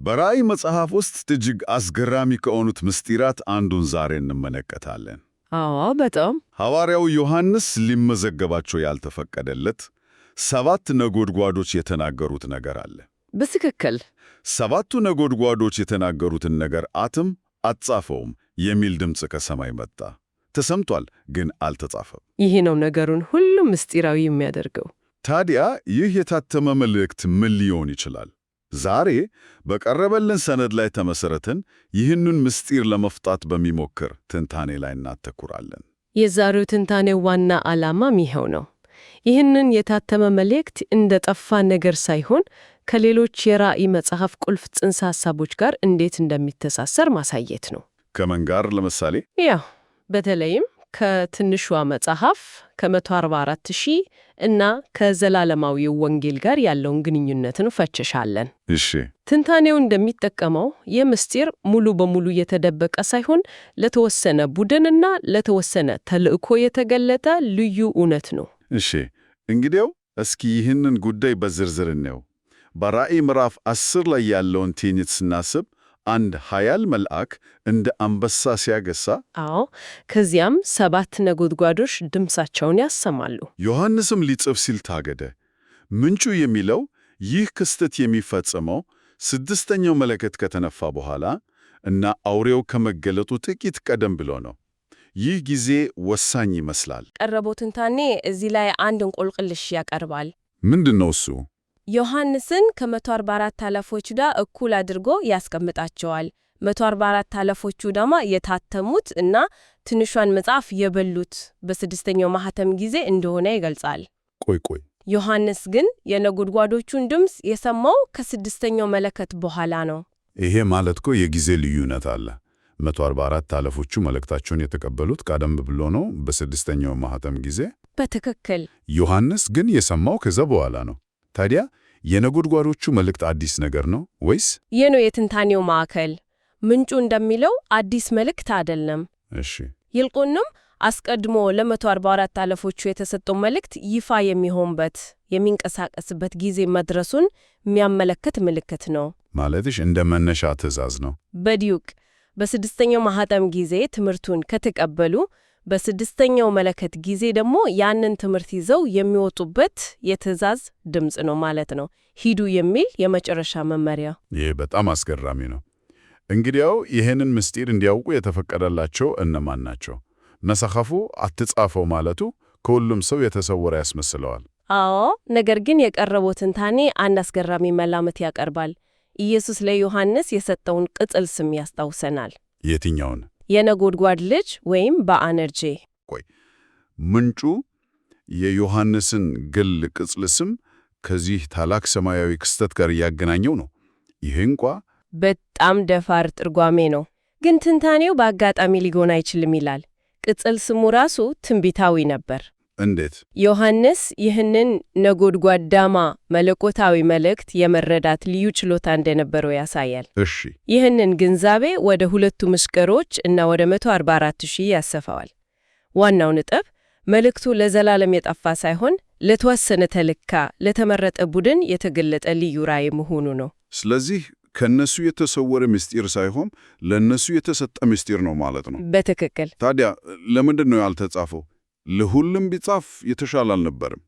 በራእይ መጽሐፍ ውስጥ እጅግ አስገራሚ ከሆኑት ምስጢራት አንዱን ዛሬ እንመለከታለን። አዎ በጣም ሐዋርያው ዮሐንስ ሊመዘገባቸው ያልተፈቀደለት 7 ነጎድጓዶች የተናገሩት ነገር አለ። በትክክል 7ቱ ነጎድጓዶች የተናገሩትን ነገር አትጻፈውም የሚል ድምፅ ከሰማይ መጣ። ተሰምቷል፣ ግን አልተጻፈም። ይህ ነው ነገሩን ሁሉም ምስጢራዊ የሚያደርገው። ታዲያ ይህ የታተመ መልእክት ምን ሊሆን ይችላል? ዛሬ በቀረበልን ሰነድ ላይ ተመሰረትን ይህንን ምስጢር ለመፍታት በሚሞክር ትንታኔ ላይ እናተኩራለን። የዛሬው ትንታኔ ዋና ዓላማም ይኸው ነው። ይህንን የታተመ መልእክት እንደ ጠፋ ነገር ሳይሆን ከሌሎች የራእይ መጽሐፍ ቁልፍ ጽንሰ ሐሳቦች ጋር እንዴት እንደሚተሳሰር ማሳየት ነው። ከምን ጋር ለምሳሌ? ያው በተለይም ከትንሿ መጽሐፍ ከ144,000 እና ከዘላለማዊው ወንጌል ጋር ያለውን ግንኙነትን ፈትሻለን። እሺ። ትንታኔው እንደሚጠቀመው ይህ ምስጢር ሙሉ በሙሉ የተደበቀ ሳይሆን ለተወሰነ ቡድንና ለተወሰነ ተልእኮ የተገለጠ ልዩ እውነት ነው። እሺ፣ እንግዲያው እስኪ ይህንን ጉዳይ በዝርዝር እንየው። በራእይ ምዕራፍ 10 ላይ ያለውን ትዕይንት ስናስብ አንድ ኃያል መልአክ እንደ አንበሳ ሲያገሳ፣ ከዚያም 7 ነጎድጓዶች ድምፃቸውን ያሰማሉ። ዮሐንስም ሊጽፍ ሲል ታገደ። ምንጩ የሚለው ይህ ክስተት የሚፈጸመው 6ኛው መለከት ከተነፋ በኋላ እና አውሬው ከመገለጡ ጥቂት ቀደም ብሎ ነው። ይህ ጊዜ ወሳኝ ይመስላል። ቀረበው ትንታኔ እዚህ ላይ አንድ እንቆቅልሽ ያቀርባል። ምንድን ነው እሱ? ዮሐንስን ከ144 አለፎች ጋር እኩል አድርጎ ያስቀምጣቸዋል። 144 አለፎቹ ደግሞ የታተሙት እና ትንሿን መጽሐፍ የበሉት በ6ኛው ማኅተም ጊዜ እንደሆነ ይገልጻል። ቆይ ዮሐንስ ግን የነጎድጓዶቹን ድምፅ የሰማው ከ6ኛው መለከት በኋላ ነው። ይሄ ማለት እኮ የጊዜ ልዩነት አለ። 144 አለፎቹ መልእክታቸውን የተቀበሉት ቀደም ብሎ ነው፣ በ6ኛው ማኅተም ጊዜ። በትክክል። ዮሐንስ ግን የሰማው ከዛ በኋላ ነው። ታዲያ የነጎድጓዶቹ መልእክት አዲስ ነገር ነው ወይስ? ይህ ነው የትንታኔው ማዕከል። ምንጩ እንደሚለው አዲስ መልእክት አይደለም። እሺ። ይልቁንም አስቀድሞ ለ144 አለፎቹ የተሰጠው መልእክት ይፋ የሚሆንበት የሚንቀሳቀስበት ጊዜ መድረሱን የሚያመለክት ምልክት ነው። ማለትሽ እንደ መነሻ ትእዛዝ ነው። በዲዩቅ በ6ኛው ማኅተም ጊዜ ትምህርቱን ከተቀበሉ በ6ኛው መለከት ጊዜ ደግሞ ያንን ትምህርት ይዘው የሚወጡበት የትእዛዝ ድምፅ ነው ማለት ነው። ሂዱ የሚል የመጨረሻ መመሪያ። ይህ በጣም አስገራሚ ነው። እንግዲያው ይህንን ምስጢር እንዲያውቁ የተፈቀደላቸው እነማን ናቸው? መጽሐፉ አትጻፈው ማለቱ ከሁሉም ሰው የተሰወረ ያስመስለዋል። አዎ፣ ነገር ግን የቀረበው ትንታኔ አንድ አስገራሚ መላምት ያቀርባል። ኢየሱስ ለዮሐንስ የሰጠውን ቅጽል ስም ያስታውሰናል። የትኛውን? የነጎድጓድ ልጅ ወይም በአነርጄ። ቆይ፣ ምንጩ የዮሐንስን ግል ቅጽል ስም ከዚህ ታላቅ ሰማያዊ ክስተት ጋር እያገናኘው ነው። ይህ እንኳ በጣም ደፋር ትርጓሜ ነው። ግን ትንታኔው በአጋጣሚ ሊሆን አይችልም ይላል። ቅጽል ስሙ ራሱ ትንቢታዊ ነበር። እንዴት? ዮሐንስ ይህንን ነጎድጓዳማ መለኮታዊ መልእክት የመረዳት ልዩ ችሎታ እንደነበረው ያሳያል። እሺ። ይህንን ግንዛቤ ወደ ሁለቱ ምስክሮች እና ወደ 144,000 ያሰፋዋል። ዋናው ነጥብ መልእክቱ ለዘላለም የጠፋ ሳይሆን ለተወሰነ ተልእኮ ለተመረጠ ቡድን የተገለጠ ልዩ ራእይ መሆኑ ነው። ስለዚህ ከነሱ የተሰወረ ምስጢር ሳይሆን ለነሱ የተሰጠ ምስጢር ነው ማለት ነው። በትክክል። ታዲያ ለምንድን ነው ያልተጻፈው? ለሁሉም ቢጻፍ የተሻለ አልነበርም?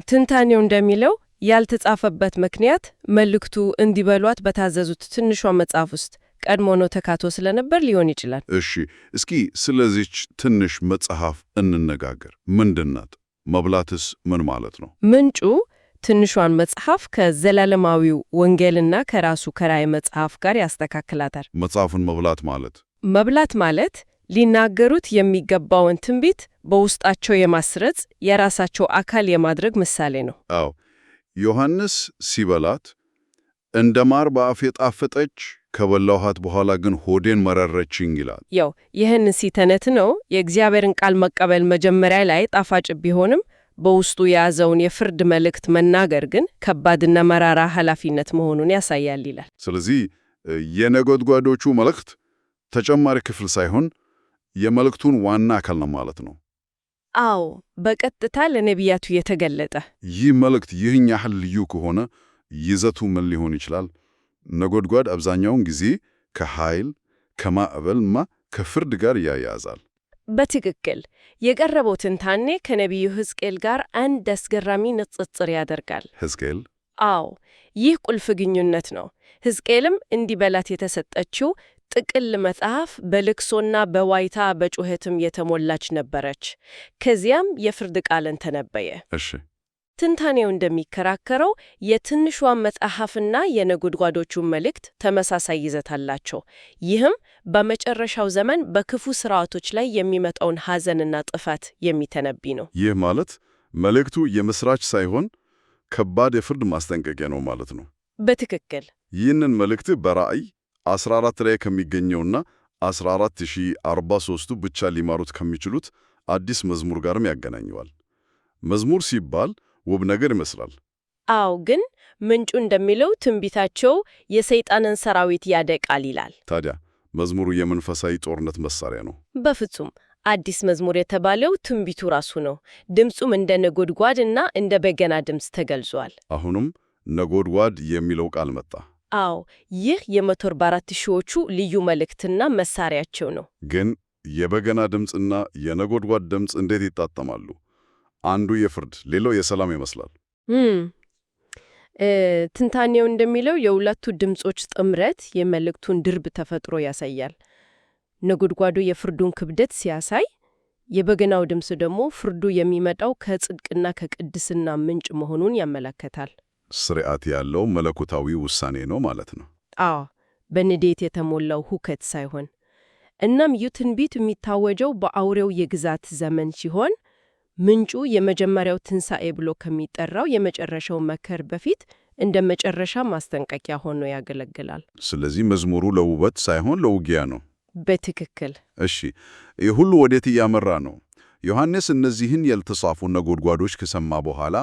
ትንታኔው እንደሚለው ያልተጻፈበት ምክንያት መልእክቱ እንዲበሏት በታዘዙት ትንሿ መጽሐፍ ውስጥ ቀድሞ ነው ተካቶ ስለነበር ሊሆን ይችላል። እሺ፣ እስኪ ስለዚች ትንሽ መጽሐፍ እንነጋገር። ምንድን ናት? መብላትስ ምን ማለት ነው? ምንጩ ትንሿን መጽሐፍ ከዘላለማዊው ወንጌልና ከራሱ ከራእይ መጽሐፍ ጋር ያስተካክላታል። መጽሐፉን መብላት ማለት ሊናገሩት የሚገባውን ትንቢት በውስጣቸው የማስረጽ የራሳቸው አካል የማድረግ ምሳሌ ነው። አዎ፣ ዮሐንስ ሲበላት እንደ ማር በአፌ ጣፈጠች፣ ከበላኋት በኋላ ግን ሆዴን መረረችኝ ይላል። ያው ይህን ሲተነትነው የእግዚአብሔርን ቃል መቀበል መጀመሪያ ላይ ጣፋጭ ቢሆንም በውስጡ የያዘውን የፍርድ መልእክት መናገር ግን ከባድና መራራ ኃላፊነት መሆኑን ያሳያል ይላል። ስለዚህ የነጎድጓዶቹ መልእክት ተጨማሪ ክፍል ሳይሆን የመልእክቱን ዋና አካል ነው ማለት ነው። አዎ፣ በቀጥታ ለነቢያቱ የተገለጠ። ይህ መልእክት ይህን ያህል ልዩ ከሆነ ይዘቱ ምን ሊሆን ይችላል? ነጎድጓድ አብዛኛውን ጊዜ ከኃይል ከማዕበልና ከፍርድ ጋር ያያዛል። በትክክል የቀረበው ትንታኔ ከነቢዩ ሕዝቅኤል ጋር አንድ አስገራሚ ንጽጽር ያደርጋል። ሕዝቅኤል? አዎ፣ ይህ ቁልፍ ግንኙነት ነው። ሕዝቅኤልም እንዲበላት የተሰጠችው ጥቅል መጽሐፍ በልቅሶና በዋይታ በጩኸትም የተሞላች ነበረች። ከዚያም የፍርድ ቃልን ተነበየ። እሺ። ትንታኔው እንደሚከራከረው የትንሿ መጽሐፍና የነጎድጓዶቹ መልእክት ተመሳሳይ ይዘት አላቸው። ይህም በመጨረሻው ዘመን በክፉ ሥርዓቶች ላይ የሚመጣውን ሐዘንና ጥፋት የሚተነብይ ነው። ይህ ማለት መልእክቱ የምሥራች ሳይሆን ከባድ የፍርድ ማስጠንቀቂያ ነው ማለት ነው። በትክክል ይህንን መልእክት በራእይ 14 ላይ ከሚገኘውና 14043ቱ ብቻ ሊማሩት ከሚችሉት አዲስ መዝሙር ጋርም ያገናኘዋል። መዝሙር ሲባል ውብ ነገር ይመስላል። አዎ፣ ግን ምንጩ እንደሚለው ትንቢታቸው የሰይጣንን ሰራዊት ያደቃል ይላል። ታዲያ መዝሙሩ የመንፈሳዊ ጦርነት መሳሪያ ነው? በፍጹም። አዲስ መዝሙር የተባለው ትንቢቱ ራሱ ነው። ድምፁም እንደ ነጎድጓድ እና እንደ በገና ድምፅ ተገልጿል። አሁንም ነጎድጓድ የሚለው ቃል መጣ። አዎ፣ ይህ የ144 ሺዎቹ ልዩ መልእክትና መሳሪያቸው ነው። ግን የበገና ድምፅና የነጎድጓድ ድምፅ እንዴት ይጣጠማሉ? አንዱ የፍርድ ሌላው የሰላም ይመስላል። ትንታኔው እንደሚለው የሁለቱ ድምፆች ጥምረት የመልእክቱን ድርብ ተፈጥሮ ያሳያል። ነጎድጓዱ የፍርዱን ክብደት ሲያሳይ፣ የበገናው ድምፅ ደግሞ ፍርዱ የሚመጣው ከጽድቅና ከቅድስና ምንጭ መሆኑን ያመለክታል። ስርዓት ያለው መለኮታዊ ውሳኔ ነው ማለት ነው። አዎ፣ በንዴት የተሞላው ሁከት ሳይሆን። እናም ይህ ትንቢት የሚታወጀው በአውሬው የግዛት ዘመን ሲሆን ምንጩ የመጀመሪያው ትንሣኤ ብሎ ከሚጠራው የመጨረሻው መከር በፊት እንደ መጨረሻ ማስጠንቀቂያ ሆኖ ያገለግላል። ስለዚህ መዝሙሩ ለውበት ሳይሆን ለውጊያ ነው። በትክክል። እሺ፣ ይህ ሁሉ ወዴት እያመራ ነው? ዮሐንስ እነዚህን ያልተጻፉ ነጎድጓዶች ከሰማ በኋላ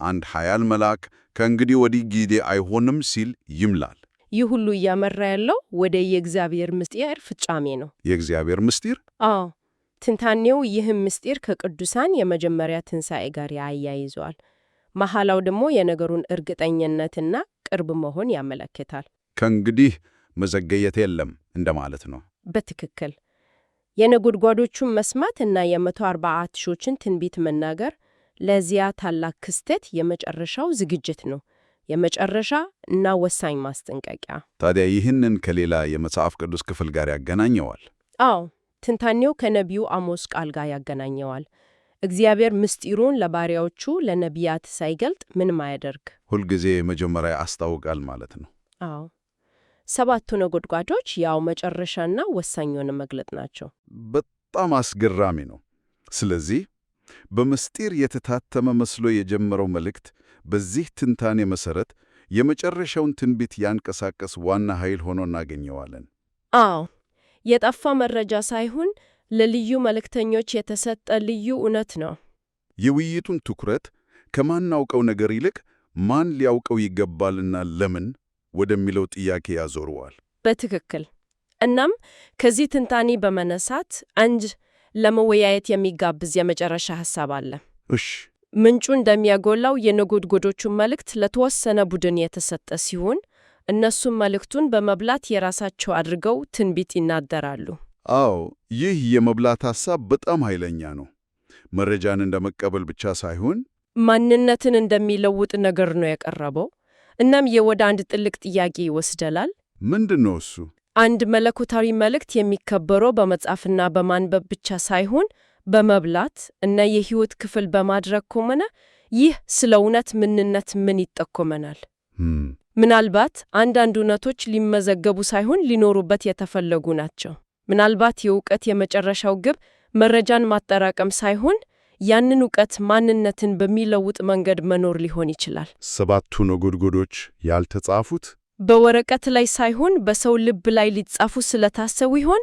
አንድ ኃያል መልአክ ከእንግዲህ ወዲህ ጊዜ አይሆንም ሲል ይምላል። ይህ ሁሉ እያመራ ያለው ወደ የእግዚአብሔር ምስጢር ፍጻሜ ነው። የእግዚአብሔር ምስጢር? አዎ። ትንታኔው ይህም ምስጢር ከቅዱሳን የመጀመሪያ ትንሣኤ ጋር ያያይዘዋል። መሐላው ደግሞ የነገሩን እርግጠኝነትና ቅርብ መሆን ያመለክታል። ከእንግዲህ መዘገየት የለም እንደማለት ነው። በትክክል። የነጎድጓዶቹን መስማት እና የ144 ሺዎችን ትንቢት መናገር ለዚያ ታላቅ ክስተት የመጨረሻው ዝግጅት ነው። የመጨረሻ እና ወሳኝ ማስጠንቀቂያ። ታዲያ ይህንን ከሌላ የመጽሐፍ ቅዱስ ክፍል ጋር ያገናኘዋል? አዎ፣ ትንታኔው ከነቢዩ አሞስ ቃል ጋር ያገናኘዋል። እግዚአብሔር ምስጢሩን ለባሪያዎቹ ለነቢያት ሳይገልጥ ምንም አያደርግ። ሁልጊዜ መጀመሪያ ያስታውቃል ማለት ነው። አዎ፣ 7ቱ ነጎድጓዶች ያው መጨረሻና ወሳኝ የሆነ መግለጥ ናቸው። በጣም አስገራሚ ነው። ስለዚህ በምስጢር የተታተመ መስሎ የጀመረው መልእክት በዚህ ትንታኔ መሠረት የመጨረሻውን ትንቢት ያንቀሳቀስ ዋና ኃይል ሆኖ እናገኘዋለን። አዎ፣ የጠፋ መረጃ ሳይሆን ለልዩ መልእክተኞች የተሰጠ ልዩ እውነት ነው። የውይይቱን ትኩረት ከማናውቀው ነገር ይልቅ ማን ሊያውቀው ይገባልና ለምን ወደሚለው ጥያቄ ያዞረዋል። በትክክል። እናም ከዚህ ትንታኔ በመነሳት አንድ ለመወያየት የሚጋብዝ የመጨረሻ ሐሳብ አለ። እሺ። ምንጩ እንደሚያጎላው የነጎድጓዶቹ መልእክት ለተወሰነ ቡድን የተሰጠ ሲሆን እነሱም መልእክቱን በመብላት የራሳቸው አድርገው ትንቢት ይናገራሉ። አዎ፣ ይህ የመብላት ሐሳብ በጣም ኃይለኛ ነው። መረጃን እንደመቀበል ብቻ ሳይሆን ማንነትን እንደሚለውጥ ነገር ነው የቀረበው። እናም ወደ አንድ ጥልቅ ጥያቄ ይወስደናል። ምንድን ነው እሱ? አንድ መለኮታዊ መልእክት የሚከበረው በመጻፍና በማንበብ ብቻ ሳይሆን በመብላት እና የሕይወት ክፍል በማድረግ ከሆነ ይህ ስለ እውነት ምንነት ምን ይጠቆመናል? ምናልባት አንዳንድ እውነቶች ሊመዘገቡ ሳይሆን ሊኖሩበት የተፈለጉ ናቸው። ምናልባት የእውቀት የመጨረሻው ግብ መረጃን ማጠራቀም ሳይሆን ያንን እውቀት ማንነትን በሚለውጥ መንገድ መኖር ሊሆን ይችላል። 7ቱ ነጎድጓዶች ያልተጻፉት በወረቀት ላይ ሳይሆን በሰው ልብ ላይ ሊጻፉ ስለታሰቡ ይሆን?